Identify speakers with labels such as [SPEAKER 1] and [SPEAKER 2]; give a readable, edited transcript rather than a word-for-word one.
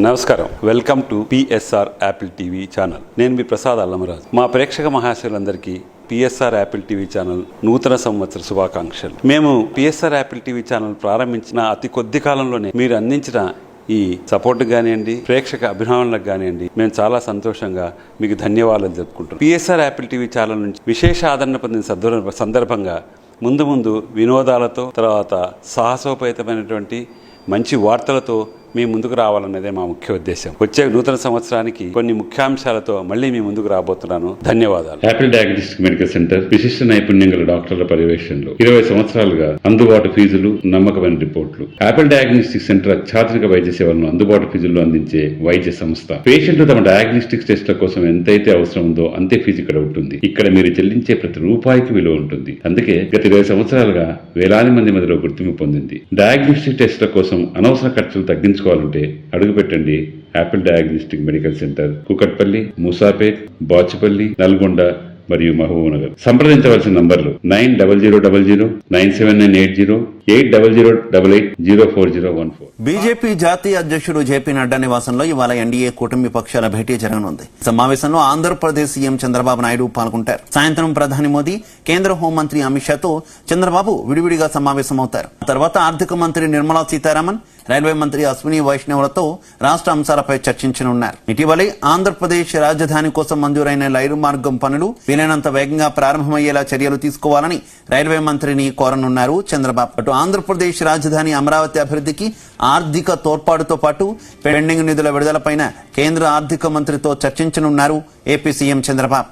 [SPEAKER 1] నమస్కారం, welcome to PSR Apple TV channel. నేను మీ ప్రసాద్ అల్లమరాజు. మా ప్రేక్షక మహాశయులందరికీ పిఎస్ఆర్ యాపిల్ టీవీ ఛానల్ నూతన సంవత్సర శుభాకాంక్షలు. మేము పిఎస్ఆర్ యాపిల్ టీవీ ఛానల్ ప్రారంభించిన అతి కొద్ది కాలంలోనే మీరు అందించిన ఈ సపోర్ట్ కానివ్వండి, ప్రేక్షక అభిమానులకు కానివ్వండి, మేము చాలా సంతోషంగా మీకు ధన్యవాదాలు చెప్పుకుంటున్నాం. పిఎస్ఆర్ యాపిల్ టీవీ ఛానల్ నుంచి విశేష ఆదరణ పొందిన సందర్భంగా ముందు వినోదాలతో, తర్వాత సాహసోపేతమైనటువంటి మంచి వార్తలతో మీ ముందుకు రావాలన్నదే మా ముఖ్య ఉద్దేశం. వచ్చే నూతన సంవత్సరానికి కొన్ని ముఖ్యాంశాలతో మళ్ళీ మీ ముందుకు రాబోతున్నాను. ధన్యవాదాలు.
[SPEAKER 2] యాపిల్ డయాగ్నోస్టిక్ మెడికల్ సెంటర్ విశిష్ట నైపుణ్యం గల డాక్టర్ల పర్యవేక్షణలో 20 సంవత్సరాలుగా అందుబాటు ఫీజులు, నమ్మకమైన రిపోర్టులు. యాపిల్ డయాగ్నోస్టిక్ సెంటర్ అత్యాధునిక వైద్య సేవలను అందుబాటు ఫీజుల్లో అందించే వైద్య సంస్థ. పేషెంట్లు తమ డయాగ్నోస్టిక్ టెస్ట్ల కోసం ఎంతైతే అవసరం ఉందో అంతే ఫీజు ఇక్కడ ఉంటుంది. ఇక్కడ మీరు చెల్లించే ప్రతి రూపాయికి విలువ ఉంటుంది. అందుకే గత 20 సంవత్సరాలుగా వేలాది మంది మధ్యలో గుర్తింపు పొందింది. డయాగ్నోస్టిక్ టెస్ట్ల కోసం అనవసర ఖర్చులు తగ్గించుకోవాలంటే అడుగు పెట్టండి Apple diagnostic medical centre, Kukatpally, Moosapet, Bachupally, Nalgonda మరియు మహబూబ్నగర్. సంప్రదించవలసిన నంబర్లు 9000 97980 8008804014.
[SPEAKER 3] బీజేపీ జాతీయ అధ్యక్షుడు జేపీ నడ్డా నివాసంలో ఇవాళ ఎన్డీఏ కూటమి పక్షాల భేటీ జరగనుంది. సమావేశంలో ఆంధ్రప్రదేశ్ సీఎం చంద్రబాబు నాయుడు పాల్గొంటారు. సాయంత్రం ప్రధాని మోదీ, కేంద్ర హోంమంత్రి అమిత్ షాతో చంద్రబాబు విడివిడిగా సమావేశమవుతారు. తర్వాత ఆర్థిక మంత్రి నిర్మలా సీతారామన్, రైల్వే మంత్రి అశ్విని వైష్ణవులతో రాష్ట్ర అంశాలపై చర్చించనున్నారు. ఇటీవలే ఆంధ్రప్రదేశ్ రాజధాని కోసం మంజూరైన రైలు మార్గం పనులు వీలైనంత వేగంగా ప్రారంభమయ్యేలా చర్యలు తీసుకోవాలని రైల్వే మంత్రిని కోరనున్నారు చంద్రబాబు. అటు ఆంధ్రప్రదేశ్ రాజధాని అమరావతి అభివృద్ధికి ఆర్థిక తోడ్పాటుతో పాటు పెండింగ్ నిధుల విడుదలపైన కేంద్ర ఆర్థిక మంత్రితో చర్చించనున్నారు ఏపీ సీఎం చంద్రబాబు.